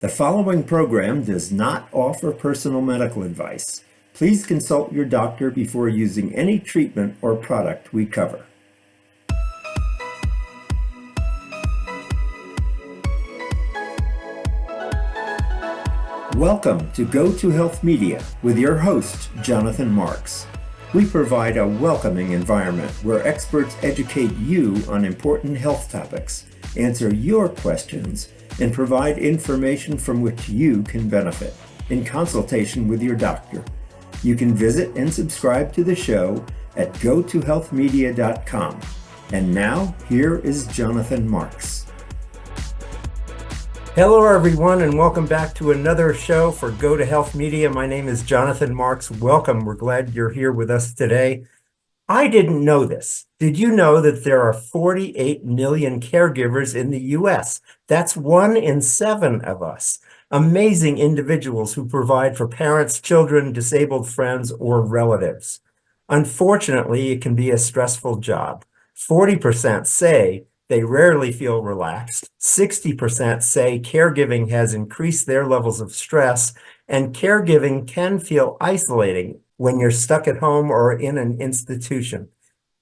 The following program does not offer personal medical advice. Please consult your doctor before using any treatment or product we cover. Welcome to Go to Health Media with your host, Jonathan Marks. We provide a welcoming environment where experts educate you on important health topics, answer your questions, and provide information from which you can benefit in consultation with your doctor. You can visit and subscribe to the show at gotohealthmedia.com. And now, here is Jonathan Marks. Hello, everyone, and welcome back to another show for Go to Health Media. My name is Jonathan Marks. Welcome. We're glad you're here with us today. I didn't know this. Did you know that there are 48 million caregivers in the U.S.? That's 1 in 7 of us. Amazing individuals who provide for parents, children, disabled friends, or relatives. Unfortunately, it can be a stressful job. 40% say they rarely feel relaxed. 60% say caregiving has increased their levels of stress, and caregiving can feel isolating when you're stuck at home or in an institution.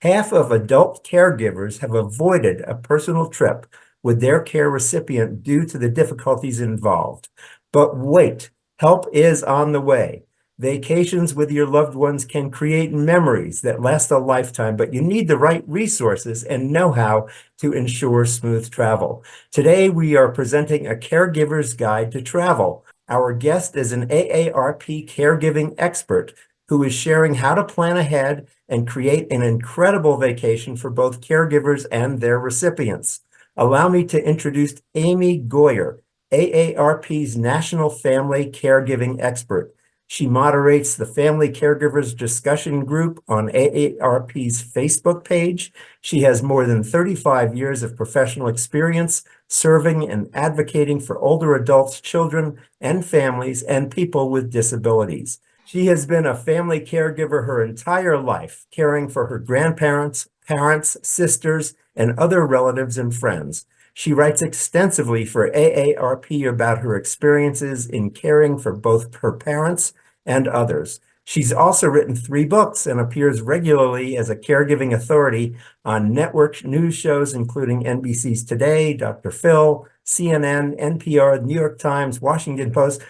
Half of adult caregivers have avoided a personal trip with their care recipient due to the difficulties involved. But wait, help is on the way. Vacations with your loved ones can create memories that last a lifetime, but you need the right resources and know-how to ensure smooth travel. Today, we are presenting a caregiver's guide to travel. Our guest is an AARP Caregiving Expert who is sharing how to plan ahead and create an incredible vacation for both caregivers and their recipients. Allow me to introduce Amy Goyer, AARP's National Family Caregiving Expert. She moderates the Family Caregivers discussion group on AARP's Facebook page. She has more than 35 years of professional experience serving and advocating for older adults, children, and families, and people with disabilities. She has been a family caregiver her entire life, caring for her grandparents, parents, sisters, and other relatives and friends. She writes extensively for AARP about her experiences in caring for both her parents and others. She's also written 3 books and appears regularly as a caregiving authority on network news shows, including NBC's Today, Dr. Phil, CNN, NPR, New York Times, Washington Post,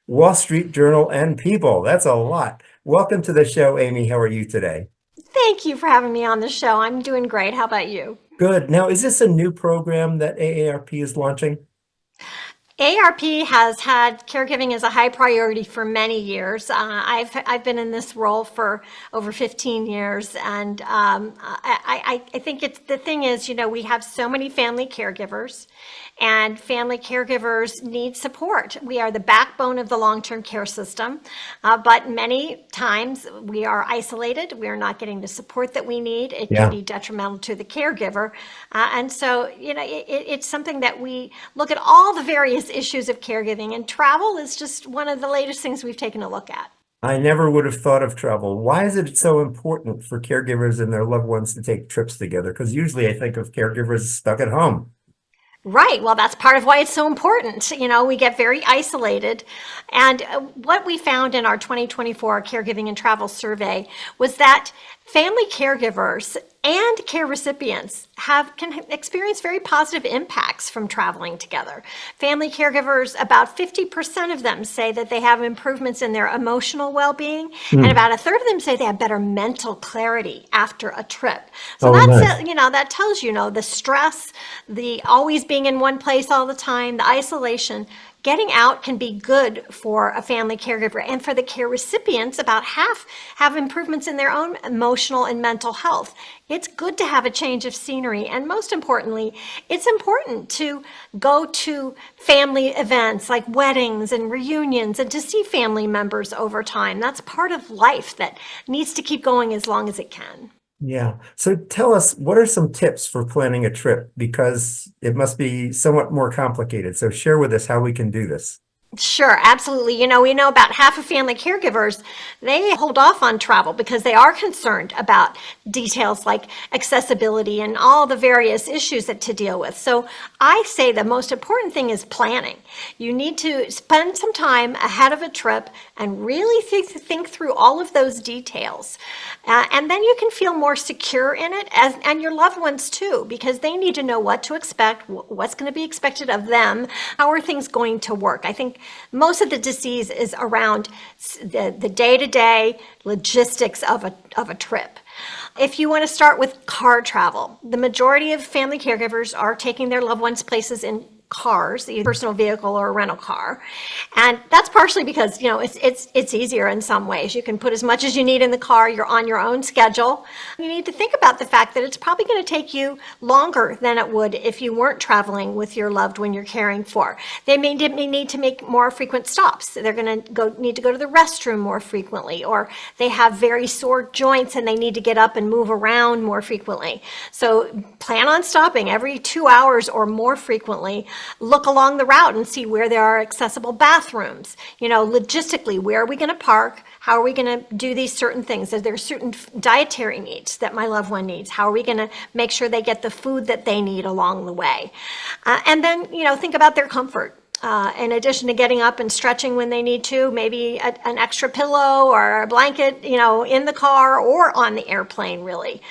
Wall Street Journal, and People. That's a lot. Welcome to the show, Amy. How are you today? Thank you for having me on the show. I'm doing great. How about you? Good. Now, is this a new program that AARP is launching? AARP has had caregiving as a high priority for many years. I've been in this role for over 15 years, and I think the thing is, we have so many family caregivers, and family caregivers need support. We are the backbone of the long-term care system, but many times we are isolated. We are not getting the support that we need. It can be detrimental to the caregiver, and so it's something that we look at all the various issues of caregiving, and travel is just one of the latest things we've taken a look at. I never would have thought of travel. Why is it so important for caregivers and their loved ones to take trips together? Because usually I think of caregivers stuck at home. Right. Well, that's part of why it's so important. We get very isolated. And what we found in our 2024 Caregiving and Travel Survey was that family caregivers and care recipients can experience very positive impacts from traveling together. Family caregivers, about 50% of them say that they have improvements in their emotional well-being, and about a third of them say they have better mental clarity after a trip. So that tells you, the stress, the always being in one place all the time, the isolation. Getting out can be good for a family caregiver, and for the care recipients, about half have improvements in their own emotional and mental health. It's good to have a change of scenery, and most importantly, it's important to go to family events like weddings and reunions and to see family members over time. That's part of life that needs to keep going as long as it can. Yeah. So tell us, what are some tips for planning a trip? Because it must be somewhat more complicated. So share with us how we can do this. Sure, absolutely. We know about half of family caregivers, they hold off on travel because they are concerned about details like accessibility and all the various issues that to deal with. So I say the most important thing is planning. You need to spend some time ahead of a trip and really think through all of those details. And then you can feel more secure in it, and your loved ones too, because they need to know what to expect, what's going to be expected of them, how are things going to work. I think most of the disease is around the day-to-day logistics of a trip. If you want to start with car travel, the majority of family caregivers are taking their loved ones places in cars, either personal vehicle or a rental car. And that's partially because, it's easier in some ways. You can put as much as you need in the car. You're on your own schedule. You need to think about the fact that it's probably going to take you longer than it would if you weren't traveling with your loved one you're caring for. They may need to make more frequent stops. They're going to need to go to the restroom more frequently, or they have very sore joints and they need to get up and move around more frequently. So plan on stopping every 2 hours or more frequently. Look along the route and see where there are accessible bathrooms. Logistically, where are we going to park? How are we going to do these certain things? Are there certain dietary needs that my loved one needs? How are we going to make sure they get the food that they need along the way? And then, think about their comfort. In addition to getting up and stretching when they need to, maybe an extra pillow or a blanket, in the car or on the airplane, really.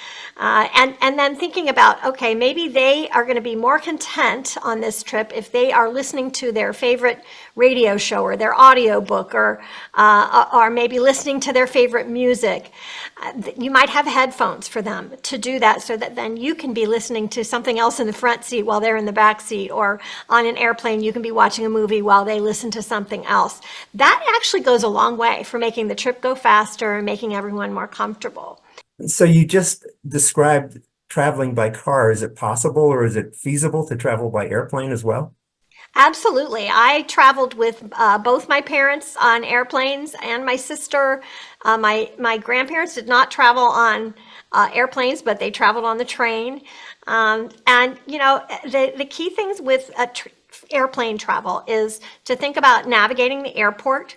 And then thinking about, okay, maybe they are going to be more content on this trip if they are listening to their favorite radio show or their audio book, or maybe listening to their favorite music. You might have headphones for them to do that, so that then you can be listening to something else in the front seat while they're in the back seat, or on an airplane, you can be watching a movie while they listen to something else. That actually goes a long way for making the trip go faster and making everyone more comfortable. So you just described traveling by car. Is it possible, or is it feasible to travel by airplane as well? Absolutely. I traveled with both my parents on airplanes and my sister. My grandparents did not travel on airplanes, but they traveled on the train. The key things with airplane travel is to think about navigating the airport.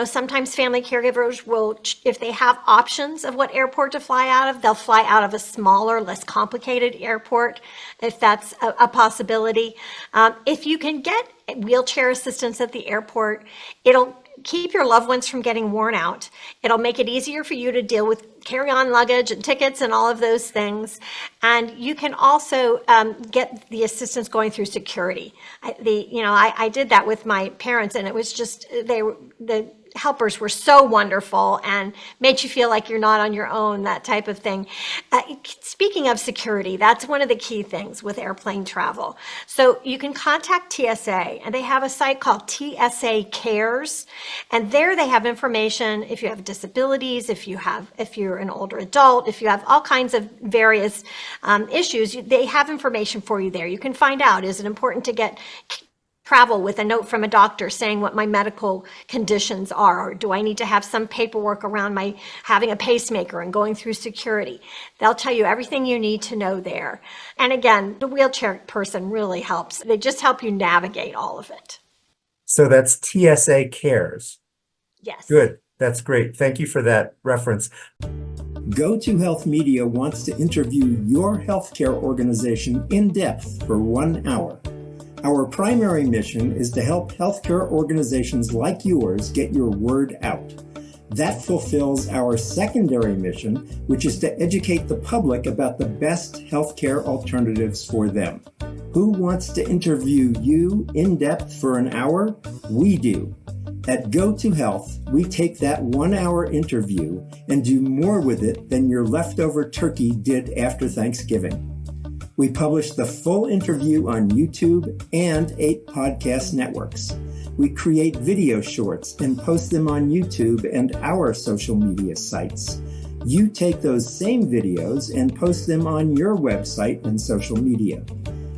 Sometimes family caregivers will, if they have options of what airport to fly out of, they'll fly out of a smaller, less complicated airport, if that's a possibility. If you can get wheelchair assistance at the airport, it'll keep your loved ones from getting worn out. It'll make it easier for you to deal with carry-on luggage and tickets and all of those things. And you can also get the assistance going through security. I did that with my parents, and it was just, the helpers were so wonderful and made you feel like you're not on your own, that type of thing. Speaking of security, that's one of the key things with airplane travel. So you can contact TSA, and they have a site called TSA Cares, and there they have information if you have disabilities, if you're an older adult, if you have all kinds of various issues. They have information for you there. You can find out, is it important to get travel with a note from a doctor saying what my medical conditions are, or do I need to have some paperwork around my having a pacemaker and going through security? They'll tell you everything you need to know there. And again, the wheelchair person really helps. They just help you navigate all of it. So that's TSA Cares. Yes. Good. That's great. Thank you for that reference. Go to Health Media wants to interview your healthcare organization in depth for 1 hour. Our primary mission is to help healthcare organizations like yours get your word out. That fulfills our secondary mission, which is to educate the public about the best healthcare alternatives for them. Who wants to interview you in depth for an hour? We do. At Go to Health, we take that 1 hour interview and do more with it than your leftover turkey did after Thanksgiving. We publish the full interview on YouTube and 8 podcast networks. We create video shorts and post them on YouTube and our social media sites. You take those same videos and post them on your website and social media.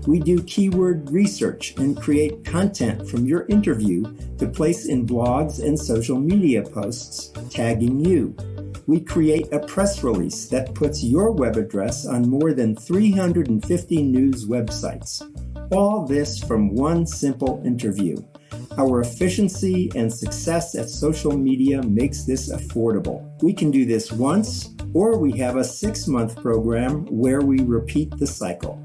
We do keyword research and create content from your interview to place in blogs and social media posts, tagging you. We create a press release that puts your web address on more than 350 news websites. All this from one simple interview. Our efficiency and success at social media makes this affordable. We can do this once, or we have a 6-month program where we repeat the cycle.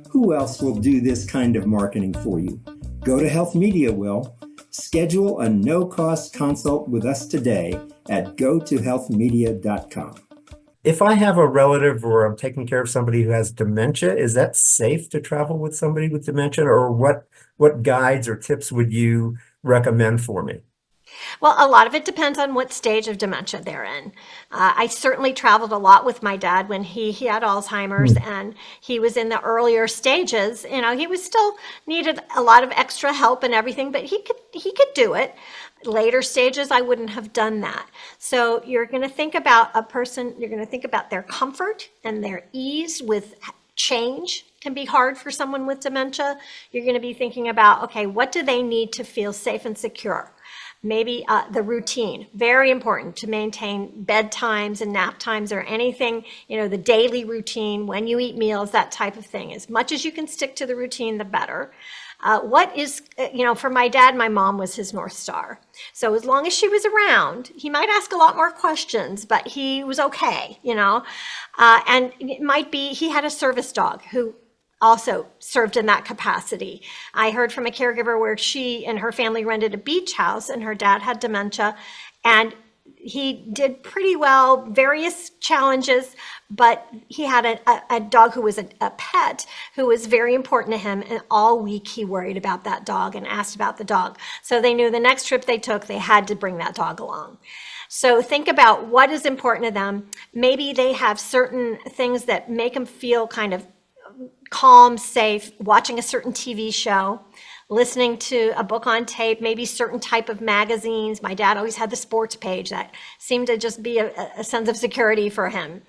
Who else will do this kind of marketing for you? Go to Health Media will. Schedule a no-cost consult with us today at gotohealthmedia.com. If I have a relative or I'm taking care of somebody who has dementia, is that safe to travel with somebody with dementia, or what guides or tips would you recommend for me? Well, a lot of it depends on what stage of dementia they're in. I certainly traveled a lot with my dad when he had Alzheimer's and he was in the earlier stages. You know, he was still needed a lot of extra help and everything, but he could do it. Later stages, I wouldn't have done that. So you're going to think about a person, you're going to think about their comfort and their ease with change. Can be hard for someone with dementia. You're going to be thinking about, okay, what do they need to feel safe and secure? Maybe the routine, very important to maintain bedtimes and nap times or anything, you know, the daily routine, when you eat meals, that type of thing. As much as you can stick to the routine, the better. For my dad, my mom was his North Star. So as long as she was around, he might ask a lot more questions, but he was okay, you know. And it might be he had a service dog who also served in that capacity. I heard from a caregiver where she and her family rented a beach house and her dad had dementia, and he did pretty well, various challenges, but he had a dog who was a pet who was very important to him, and all week he worried about that dog and asked about the dog. So they knew the next trip they took, they had to bring that dog along. So think about what is important to them. Maybe they have certain things that make them feel kind of calm, safe, watching a certain TV show, listening to a book on tape, maybe certain type of magazines. My dad always had the sports page. That seemed to just be a sense of security for him.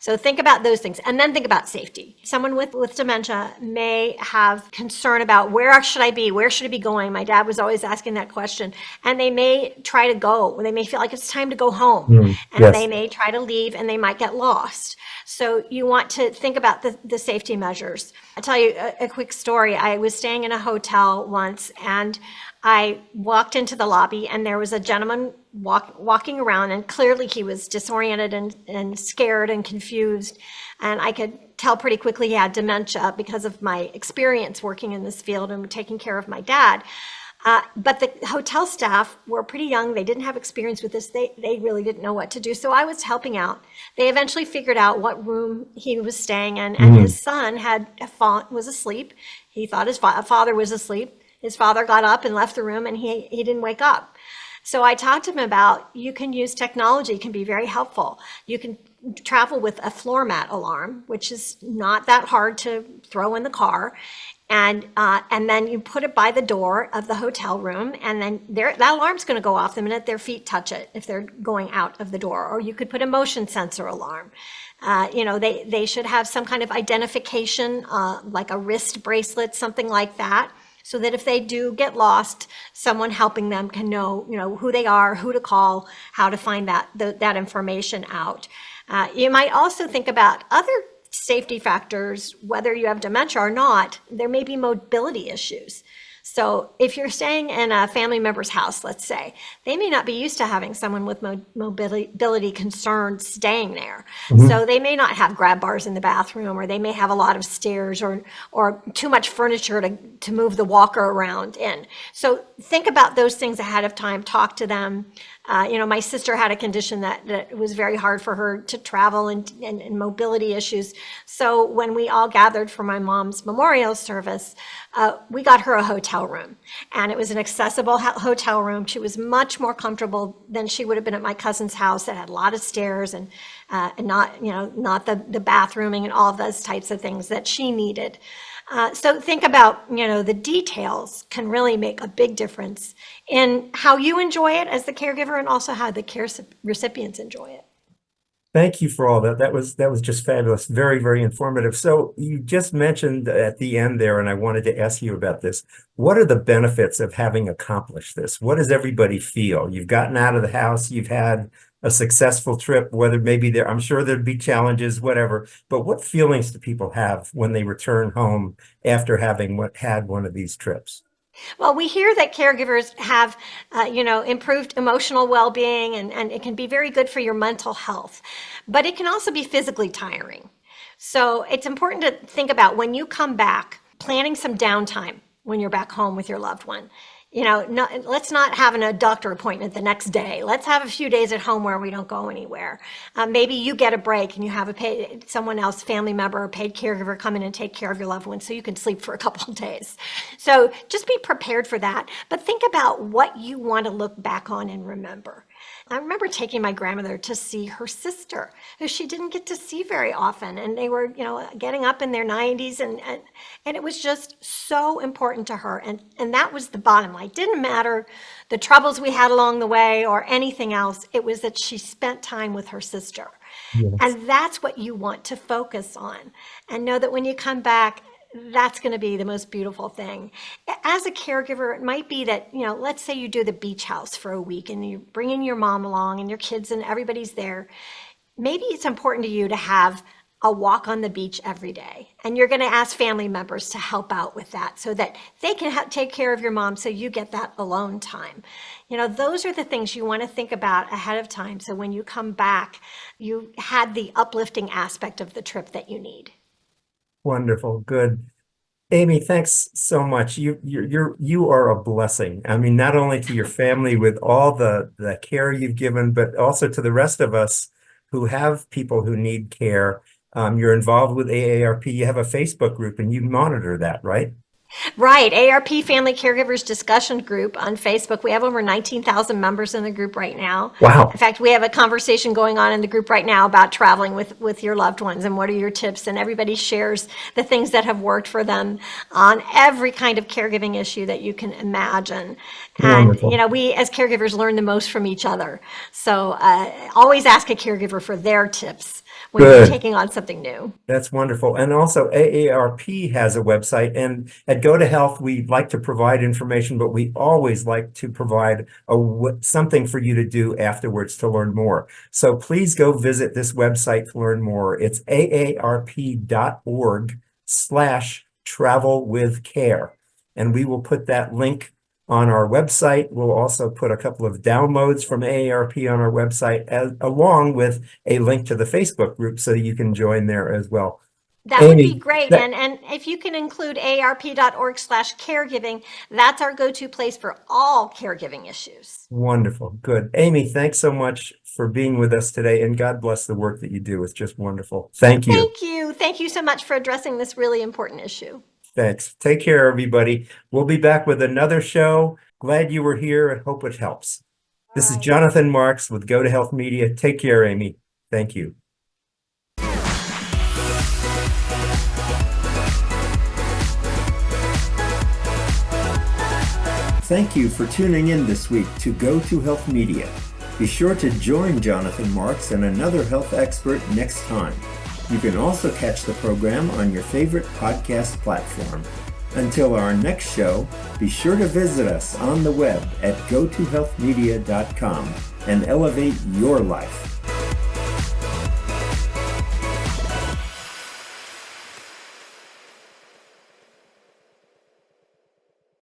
So think about those things, and then think about safety. Someone with dementia may have concern about where should I be? Where should I be going? My dad was always asking that question, and they may try to go. They may feel like it's time to go home, and Yes. they may try to leave, and they might get lost. So you want to think about the safety measures. I'll tell you a quick story. I was staying in a hotel once, and I walked into the lobby, and there was a gentleman walking around, and clearly he was disoriented and scared and confused. And I could tell pretty quickly he had dementia because of my experience working in this field and taking care of my dad. But the hotel staff were pretty young. They didn't have experience with this. They really didn't know what to do. So I was helping out. They eventually figured out what room he was staying in, and his son was asleep. He thought his father was asleep. His father got up and left the room, and he didn't wake up. So I talked to him about, you can use technology, can be very helpful. You can travel with a floor mat alarm, which is not that hard to throw in the car. And then you put it by the door of the hotel room, and then that alarm's going to go off the minute their feet touch it if they're going out of the door. Or you could put a motion sensor alarm. They should have some kind of identification, like a wrist bracelet, something like that, so that if they do get lost, someone helping them can know, who they are, who to call, how to find that information out. You might also think about other safety factors, whether you have dementia or not. There may be mobility issues. So if you're staying in a family member's house, let's say, they may not be used to having someone with mobility concerns staying there. So they may not have grab bars in the bathroom, or they may have a lot of stairs or too much furniture to move the walker around in. So think about those things ahead of time, talk to them. My sister had a condition that was very hard for her to travel and mobility issues. So when we all gathered for my mom's memorial service, we got her a hotel room, and it was an accessible hotel room. She was much more comfortable than she would have been at my cousin's house that had a lot of stairs and not the bathrooming and all of those types of things that she needed. So think about, the details can really make a big difference in how you enjoy it as the caregiver, and also how the recipients enjoy it. Thank you for all that. That was just fabulous. Very, very informative. So you just mentioned at the end there, and I wanted to ask you about this. What are the benefits of having accomplished this? What does everybody feel? You've gotten out of the house, you've had a successful trip, whether maybe I'm sure there'd be challenges, whatever, but what feelings do people have when they return home after having had one of these trips? Well, we hear that caregivers have, improved emotional well-being, and it can be very good for your mental health, but it can also be physically tiring. So it's important to think about, when you come back, planning some downtime. when you're back home with your loved one. Let's not have a doctor appointment the next day. Let's have a few days at home where we don't go anywhere. Maybe you get a break and you have someone else, family member or paid caregiver, come in and take care of your loved one so you can sleep for a couple of days. So just be prepared for that. But think about what you want to look back on and remember. I remember taking my grandmother to see her sister, who she didn't get to see very often. And they were, getting up in their 90s. And it was just so important to her. And that was the bottom line. It didn't matter the troubles we had along the way or anything else. It was that she spent time with her sister. Yes. And that's what you want to focus on. And know that when you come back, that's going to be the most beautiful thing. As a caregiver, it might be that, let's say you do the beach house for a week and you're bringing your mom along and your kids and everybody's there. Maybe it's important to you to have a walk on the beach every day. And you're going to ask family members to help out with that so that they can take care of your mom so you get that alone time. Those are the things you want to think about ahead of time. So when you come back, you had the uplifting aspect of the trip that you need. Wonderful. Good. Amy, thanks so much. You are a blessing. I mean, not only to your family with all the care you've given, but also to the rest of us who have people who need care. You're involved with AARP. You have a Facebook group and you monitor that, right? Right. AARP Family Caregivers Discussion Group on Facebook. We have over 19,000 members in the group right now. Wow. In fact, we have a conversation going on in the group right now about traveling with your loved ones and what are your tips. And everybody shares the things that have worked for them on every kind of caregiving issue that you can imagine. Wonderful. And, we as caregivers learn the most from each other. So always ask a caregiver for their tips when you're taking on something new. That's wonderful. And also AARP has a website, and at Go to Health, we like to provide information, but we always like to provide something for you to do afterwards to learn more. So please go visit this website to learn more. It's aarp.org/travelwithcare. And we will put that link on our website. We'll also put a couple of downloads from AARP on our website, along with a link to the Facebook group so you can join there as well. That would be great. And if you can include aarp.org/caregiving, that's our go-to place for all caregiving issues. Wonderful. Good. Amy, thanks so much for being with us today, and God bless the work that you do. It's just wonderful. Thank you. Thank you. Thank you so much for addressing this really important issue. Thanks. Take care, everybody. We'll be back with another show. Glad you were here and hope it helps. This is Jonathan Marks with Go to Health Media. Take care, Amy. Thank you. Thank you for tuning in this week to Go to Health Media. Be sure to join Jonathan Marks and another health expert next time. You can also catch the program on your favorite podcast platform. Until our next show, be sure to visit us on the web at gotohealthmedia.com and elevate your life.